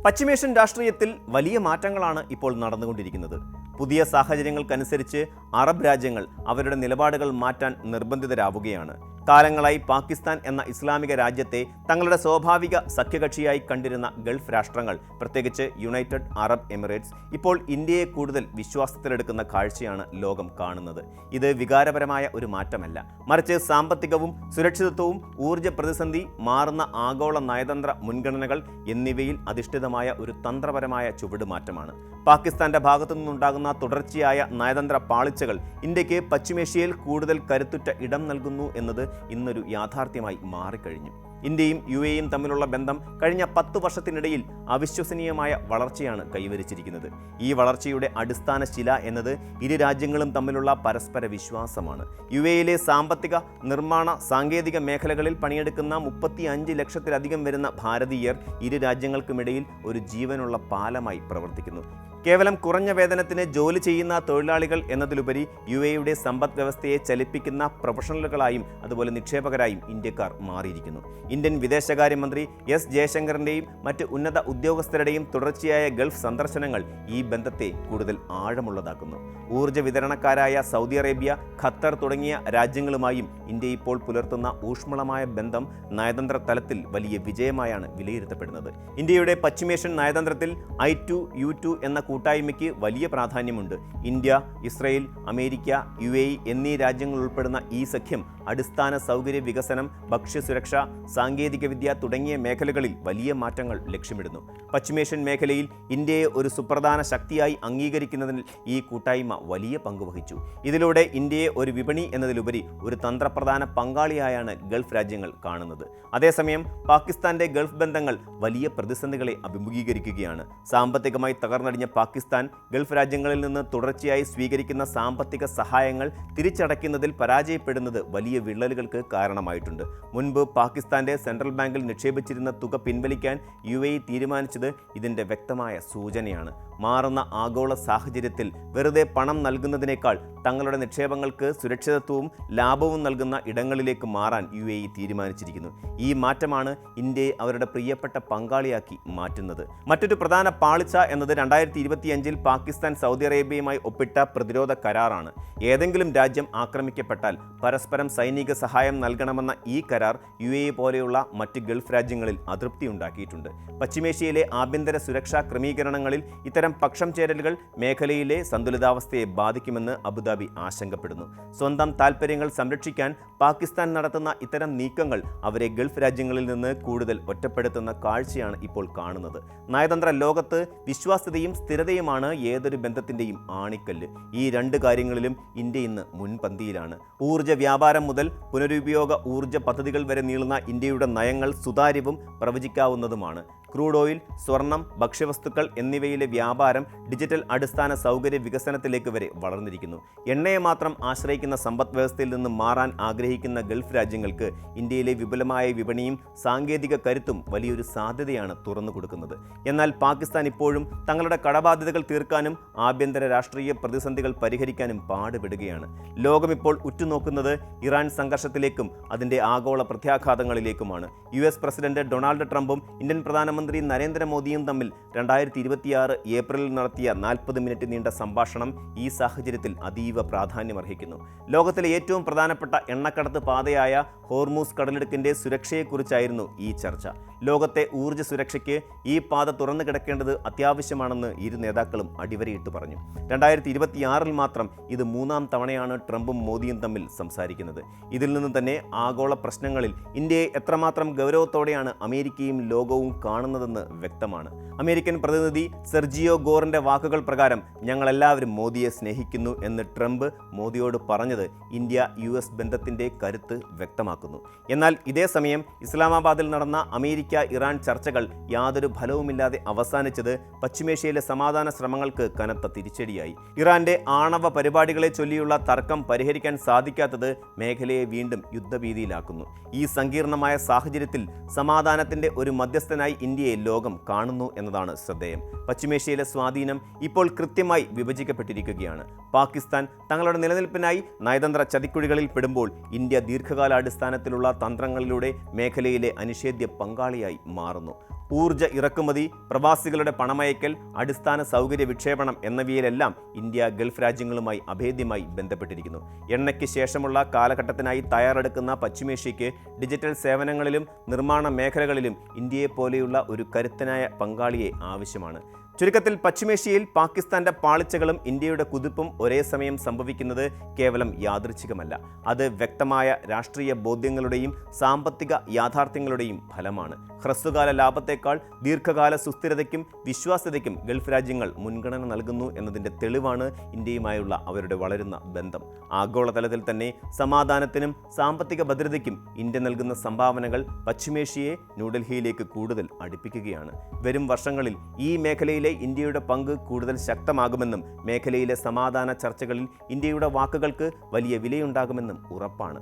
പശ്ചിമേഷ്യൻ രാഷ്ട്രീയത്തിൽ വലിയ മാറ്റങ്ങളാണ് ഇപ്പോൾ നടന്നുകൊണ്ടിരിക്കുന്നത്. പുതിയ സാഹചര്യങ്ങൾക്കനുസരിച്ച് അറബ് രാജ്യങ്ങൾ അവരുടെ നിലപാടുകൾ മാറ്റാൻ നിർബന്ധിതരാവുകയാണ്. കാലങ്ങളായി പാകിസ്ഥാൻ എന്ന ഇസ്ലാമിക രാജ്യത്തെ തങ്ങളുടെ സ്വാഭാവിക സഖ്യകക്ഷിയായി കണ്ടിരുന്ന ഗൾഫ് രാഷ്ട്രങ്ങൾ, പ്രത്യേകിച്ച് യുണൈറ്റഡ് അറബ് എമിറേറ്റ്സ്, ഇപ്പോൾ ഇന്ത്യയെ കൂടുതൽ വിശ്വാസത്തിലെടുക്കുന്ന കാഴ്ചയാണ് ലോകം കാണുന്നത്. ഇത് വികാരപരമായ ഒരു മാറ്റമല്ല, മറിച്ച് സാമ്പത്തികവും സുരക്ഷിതത്വവും ഊർജ്ജ പ്രതിസന്ധി, മാറുന്ന ആഗോള നയതന്ത്ര മുൻഗണനകൾ എന്നിവയിൽ അധിഷ്ഠിതമായ ഒരു തന്ത്രപരമായ ചുവടുമാറ്റമാണ്. പാകിസ്ഥാന്റെ ഭാഗത്തു നിന്നുണ്ടാകുന്ന തുടർച്ചയായ നയതന്ത്ര പാളിച്ചകൾ ഇന്ത്യക്ക് പശ്ചിമേഷ്യയിൽ കൂടുതൽ കരുത്തുറ്റ ഇടം നൽകുന്നു എന്നത് ഇന്നൊരു യാഥാർത്ഥ്യമായി മാറിക്കഴിഞ്ഞു. ഇന്ത്യയും UAEയും തമ്മിലുള്ള ബന്ധം കഴിഞ്ഞ 10 വർഷത്തിനിടയിൽ അവിശ്വസനീയമായ വളർച്ചയാണ് കൈവരിച്ചിരിക്കുന്നത്. ഈ വളർച്ചയുടെ അടിസ്ഥാന ശില എന്നത് ഇരു രാജ്യങ്ങളും തമ്മിലുള്ള പരസ്പര വിശ്വാസമാണ്. UAEയിലെ സാമ്പത്തിക, നിർമ്മാണ, സാങ്കേതിക മേഖലകളിൽ പണിയെടുക്കുന്ന 35 ലക്ഷത്തിലധികം വരുന്ന ഭാരതീയർ ഇരു രാജ്യങ്ങൾക്കുമിടയിൽ ഒരു ജീവനുള്ള പാലമായി പ്രവർത്തിക്കുന്നു. കേവലം കുറഞ്ഞ വേതനത്തിന് ജോലി ചെയ്യുന്ന തൊഴിലാളികൾ എന്നതിലുപരി UAEയുടെ സമ്പദ് വ്യവസ്ഥയെ ചലിപ്പിക്കുന്ന പ്രൊഫഷണലുകളായും അതുപോലെ നിക്ഷേപകരായും ഇന്ത്യക്കാർ മാറിയിരിക്കുന്നു. ഇന്ത്യൻ വിദേശകാര്യമന്ത്രി S. ജയശങ്കറിൻ്റെയും മറ്റ് ഉന്നത ഉദ്യോഗസ്ഥരുടെയും തുടർച്ചയായ ഗൾഫ് സന്ദർശനങ്ങൾ ഈ ബന്ധത്തെ കൂടുതൽ ആഴമുള്ളതാക്കുന്നു. ഊർജ്ജ വിതരണക്കാരായ സൗദി അറേബ്യ, ഖത്തർ തുടങ്ങിയ രാജ്യങ്ങളുമായും ഇന്ത്യ ഇപ്പോൾ പുലർത്തുന്ന ഊഷ്മളമായ ബന്ധം നയതന്ത്ര തലത്തിൽ വലിയ വിജയമായാണ് വിലയിരുത്തപ്പെടുന്നത്. ഇന്ത്യയുടെ പശ്ചിമേഷ്യൻ നയതന്ത്രത്തിൽ I2U2 എന്ന കൂട്ടായ്മയ്ക്ക് വലിയ പ്രാധാന്യമുണ്ട്. ഇന്ത്യ, ഇസ്രയേൽ, അമേരിക്ക, UAE എന്നീ രാജ്യങ്ങൾ ഉൾപ്പെടുന്ന ഈ സഖ്യം അടിസ്ഥാന സൗകര്യ വികസനം, ഭക്ഷ്യസുരക്ഷ, സാങ്കേതികവിദ്യ തുടങ്ങിയ മേഖലകളിൽ വലിയ മാറ്റങ്ങൾ ലക്ഷ്യമിടുന്നു. പശ്ചിമേഷ്യൻ മേഖലയിൽ ഇന്ത്യയെ ഒരു സുപ്രധാന ശക്തിയായി അംഗീകരിക്കുന്നതിൽ ഈ കൂട്ടായ്മ വലിയ പങ്കുവഹിച്ചു. ഇതിലൂടെ ഇന്ത്യയെ ഒരു വിപണി എന്നതിലുപരി ഒരു തന്ത്രപ്രധാന പങ്കാളിയായാണ് ഗൾഫ് രാജ്യങ്ങൾ കാണുന്നത്. അതേസമയം പാകിസ്ഥാന്റെ ഗൾഫ് ബന്ധങ്ങൾ വലിയ പ്രതിസന്ധികളെ അഭിമുഖീകരിക്കുകയാണ്. സാമ്പത്തികമായി തകർന്നടിഞ്ഞ പാകിസ്ഥാൻ ഗൾഫ് രാജ്യങ്ങളിൽ നിന്ന് തുടർച്ചയായി സ്വീകരിക്കുന്ന സാമ്പത്തിക സഹായങ്ങൾ തിരിച്ചടയ്ക്കുന്നതിൽ പരാജയപ്പെടുന്നത് വലിയ വിള്ളലുകൾക്ക് കാരണമായിട്ടുണ്ട്. മുൻപ് പാകിസ്ഥാന്റെ സെൻട്രൽ ബാങ്കിൽ നിക്ഷേപിച്ചിരുന്ന തുക പിൻവലിക്കാൻ UAE തീരുമാനിച്ചത് ഇതിൻ്റെ വ്യക്തമായ സൂചനയാണ്. മാറുന്ന ആഗോള സാഹചര്യത്തിൽ വെറുതെ പണം നൽകുന്നതിനേക്കാൾ തങ്ങളുടെ നിക്ഷേപങ്ങൾക്ക് സുരക്ഷിതത്വവും ലാഭവും നൽകുന്ന ഇടങ്ങളിലേക്ക് മാറാൻ UAE തീരുമാനിച്ചിരിക്കുന്നു. ഈ മാറ്റമാണ് ഇന്ത്യയെ അവരുടെ പ്രിയപ്പെട്ട പങ്കാളിയാക്കി മാറ്റുന്നത്. മറ്റൊരു പ്രധാന പാളിച്ച എന്നത് 2025 പാകിസ്ഥാൻ സൗദി അറേബ്യയുമായി ഒപ്പിട്ട പ്രതിരോധ കരാറാണ്. ഏതെങ്കിലും രാജ്യം ആക്രമിക്കപ്പെട്ടാൽ പരസ്പരം സൈനിക സഹായം നൽകണമെന്ന ഈ കരാർ UAE പോലെയുള്ള മറ്റ് ഗൾഫ് രാജ്യങ്ങളിൽ അതൃപ്തി ഉണ്ടാക്കിയിട്ടുണ്ട്. പശ്ചിമേഷ്യയിലെ ആഭ്യന്തര സുരക്ഷാ ക്രമീകരണങ്ങളിൽ ഇത്തരം പക്ഷം ചേരലുകൾ മേഖലയിലെ സന്തുലിതാവസ്ഥയെ ബാധിക്കുമെന്ന് അബുദാബി ആശങ്കപ്പെടുന്നു. സ്വന്തം താൽപ്പര്യങ്ങൾ സംരക്ഷിക്കാൻ പാകിസ്ഥാൻ നടത്തുന്ന ഇത്തരം നീക്കങ്ങൾ അവരെ ഗൾഫ് രാജ്യങ്ങളിൽ നിന്ന് കൂടുതൽ ഒറ്റപ്പെടുത്തുന്ന കാഴ്ചയാണ് ഇപ്പോൾ കാണുന്നത്. നയതന്ത്ര ലോകത്ത് വിശ്വാസ്യതയും സ്ഥിരതയുമാണ് ഏതൊരു ബന്ധത്തിൻ്റെയും ആണിക്കല്ല്. ഈ രണ്ട് കാര്യങ്ങളിലും ഇന്ത്യ ഇന്ന് മുൻപന്തിയിലാണ്. ഊർജ്ജ വ്യാപാരം മുതൽ പുനരുപയോഗ ഊർജ്ജ പദ്ധതികൾ വരെ നീളുന്ന ഇന്ത്യയുടെ നയങ്ങൾ സുതാര്യവും പ്രവചിക്കാവുന്നതുമാണ്. ക്രൂഡ് ഓയിൽ, സ്വർണം, ഭക്ഷ്യവസ്തുക്കൾ എന്നിവയിലെ വ്യാപാരം ഡിജിറ്റൽ അടിസ്ഥാന സൗകര്യ വികസനത്തിലേക്ക് വരെ വളർന്നിരിക്കുന്നു. എണ്ണയെ മാത്രം ആശ്രയിക്കുന്ന സമ്പദ് വ്യവസ്ഥയിൽ നിന്ന് മാറാൻ ആഗ്രഹിക്കുന്ന ഗൾഫ് രാജ്യങ്ങൾക്ക് ഇന്ത്യയിലെ വിപുലമായ വിപണിയും സാങ്കേതിക കരുത്തും വലിയൊരു സാധ്യതയാണ് തുറന്നു കൊടുക്കുന്നത്. എന്നാൽ പാകിസ്ഥാൻ ഇപ്പോഴും തങ്ങളുടെ കടബാധ്യതകൾ തീർക്കാനും ആഭ്യന്തര രാഷ്ട്രീയ പ്രതിസന്ധികൾ പരിഹരിക്കാനും പാടുപെടുകയാണ്. ലോകമിപ്പോൾ ഉറ്റുനോക്കുന്നത് ഇറാൻ സംഘർഷത്തിലേക്കും അതിൻ്റെ ആഗോള പ്രത്യാഘാതങ്ങളിലേക്കുമാണ്. US പ്രസിഡന്റ് ഡൊണാൾഡ് ട്രംപും ഇന്ത്യൻ പ്രധാനമന്ത്രി നരേന്ദ്രമോദിയും തമ്മിൽ 2026 ഏപ്രിലിൽ നടത്തിയ 40 മിനിറ്റ് നീണ്ട സംഭാഷണം ഈ സാഹചര്യത്തിൽ അതീവ പ്രാധാന്യമർഹിക്കുന്നു. ലോകത്തിലെ ഏറ്റവും പ്രധാനപ്പെട്ട എണ്ണക്കടത്ത് പാതയായ ഹോർമൂസ് കടലിടുക്കിൻ്റെ സുരക്ഷയെക്കുറിച്ചായിരുന്നു ഈ ചർച്ച. ലോകത്തെ ഊർജ്ജ സുരക്ഷയ്ക്ക് ഈ പാത തുറന്നു കിടക്കേണ്ടത് അത്യാവശ്യമാണെന്ന് ഇരു നേതാക്കളും അടിവരയിട്ട് പറഞ്ഞു. 2026 മാത്രം ഇത് 3ാം തവണയാണ് ട്രംപും മോദിയും തമ്മിൽ സംസാരിക്കുന്നത്. ഇതിൽ നിന്ന് തന്നെ ആഗോള പ്രശ്നങ്ങളിൽ ഇന്ത്യയെ എത്രമാത്രം ഗൗരവത്തോടെയാണ് അമേരിക്കയും ലോകവും കാണുന്നതെന്ന് വ്യക്തമാണ്. അമേരിക്കൻ പ്രതിനിധി സെർജിയോ ഗോറിൻ്റെ വാക്കുകൾ പ്രകാരം ഞങ്ങളെല്ലാവരും മോദിയെ സ്നേഹിക്കുന്നു എന്ന് ട്രംപ് മോദിയോട് പറഞ്ഞത് ഇന്ത്യ US ബന്ധത്തിൻ്റെ കരുത്ത് വ്യക്തമാക്കുന്നു. എന്നാൽ ഇതേ സമയം ഇസ്ലാമാബാദിൽ നടന്ന അമേരിക്ക-ഇറാൻ ചർച്ചകൾ യാതൊരു ഫലവുമില്ലാതെ അവസാനിച്ചത് പശ്ചിമേഷ്യയിലെ സമാധാന ശ്രമങ്ങൾക്ക് കനത്ത തിരിച്ചടിയായി. ഇറാന്റെ ആണവ പരിപാടികളെ ചൊല്ലിയുള്ള തർക്കം പരിഹരിക്കാൻ സാധിക്കാത്തത് മേഖലയെ വീണ്ടും യുദ്ധഭീതിയിലാക്കുന്നു. ഈ സങ്കീർണമായ സാഹചര്യത്തിൽ സമാധാനത്തിൻ്റെ ഒരു മധ്യസ്ഥനായി ഇന്ത്യയെ ലോകം കാണുന്നു എന്നതാണ് ശ്രദ്ധേയം. പശ്ചിമേഷ്യയിലെ സ്വാധീനം ഇപ്പോൾ കൃത്യമായി വിഭജിക്കപ്പെട്ടിരിക്കുകയാണ്. പാകിസ്ഥാൻ തങ്ങളുടെ നിലനിൽപ്പിനായി നയതന്ത്ര ചതിക്കുഴികളിൽ പെടുമ്പോൾ ഇന്ത്യ ദീർഘകാലാടിസ്ഥാനത്തിലുള്ള തന്ത്രങ്ങളിലൂടെ മേഖലയിലെ അനിഷേധ്യ പങ്കാളിയായി മാറുന്നു. ഊർജ്ജ ഇറക്കുമതി, പ്രവാസികളുടെ പണമയക്കൽ, അടിസ്ഥാന സൗകര്യ വിക്ഷേപണം എന്നിവയിലെല്ലാം ഇന്ത്യ ഗൾഫ് രാജ്യങ്ങളുമായി അഭേദ്യമായി ബന്ധപ്പെട്ടിരിക്കുന്നു. എണ്ണയ്ക്ക് ശേഷമുള്ള കാലഘട്ടത്തിനായി തയ്യാറെടുക്കുന്ന പശ്ചിമേഷ്യയ്ക്ക് ഡിജിറ്റൽ സേവനങ്ങളിലും നിർമ്മാണ മേഖലകളിലും ഇന്ത്യയെപ്പോലെയുള്ള ഒരു കരുത്തനായ പങ്കാളിയെ ആവശ്യമാണ്. ചുരുക്കത്തിൽ പശ്ചിമേഷ്യയിൽ പാകിസ്ഥാന്റെ പാളിച്ചകളും ഇന്ത്യയുടെ കുതിപ്പും ഒരേ സമയം സംഭവിക്കുന്നത് കേവലം യാദൃച്ഛികമല്ല. അത് വ്യക്തമായ രാഷ്ട്രീയ ബോധ്യങ്ങളുടെയും സാമ്പത്തിക യാഥാർത്ഥ്യങ്ങളുടെയും ഫലമാണ്. ഹ്രസ്വകാല ലാഭത്തേക്കാൾ ദീർഘകാല സുസ്ഥിരതയ്ക്കും വിശ്വാസ്യതയ്ക്കും ഗൾഫ് രാജ്യങ്ങൾ മുൻഗണന നൽകുന്നു എന്നതിൻ്റെ തെളിവാണ് ഇന്ത്യയുമായുള്ള അവരുടെ വളരുന്ന ബന്ധം. ആഗോളതലത്തിൽ തന്നെ സമാധാനത്തിനും സാമ്പത്തിക ഭദ്രതയ്ക്കും ഇന്ത്യ നൽകുന്ന സംഭാവനകൾ പശ്ചിമേഷ്യയെ ന്യൂഡൽഹിയിലേക്ക് കൂടുതൽ അടുപ്പിക്കുകയാണ്. വരും വർഷങ്ങളിൽ ഈ മേഖലയിലെ ഇന്ത്യയുടെ പങ്ക് കൂടുതൽ ശക്തമാകുമെന്നും മേഖലയിലെ സമാധാന ചർച്ചകളിൽ ഇന്ത്യയുടെ വാക്കുകൾക്ക് വലിയ വിലയുണ്ടാകുമെന്നും ഉറപ്പാണ്.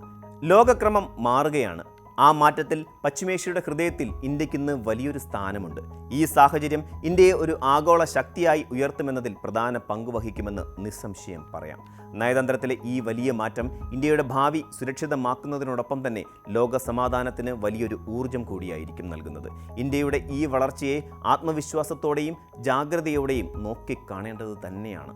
ലോകക്രമം മാറുകയാണ്. ആ മാറ്റത്തിൽ പശ്ചിമേഷ്യയുടെ ഹൃദയത്തിൽ ഇന്ത്യക്കിന്ന് വലിയൊരു സ്ഥാനമുണ്ട്. ഈ സാഹചര്യം ഇന്ത്യയെ ഒരു ആഗോള ശക്തിയായി ഉയർത്തുമെന്നതിൽ പ്രധാന പങ്കുവഹിക്കുമെന്ന് നിസ്സംശയം പറയാം. നയതന്ത്രത്തിലെ ഈ വലിയ മാറ്റം ഇന്ത്യയുടെ ഭാവി സുരക്ഷിതമാക്കുന്നതിനോടൊപ്പം തന്നെ ലോക സമാധാനത്തിന് വലിയൊരു ഊർജം കൂടിയായിരിക്കും നൽകുന്നത്. ഇന്ത്യയുടെ ഈ വളർച്ചയെ ആത്മവിശ്വാസത്തോടെയും ജാഗ്രതയോടെയും നോക്കിക്കാണേണ്ടത് തന്നെയാണ്.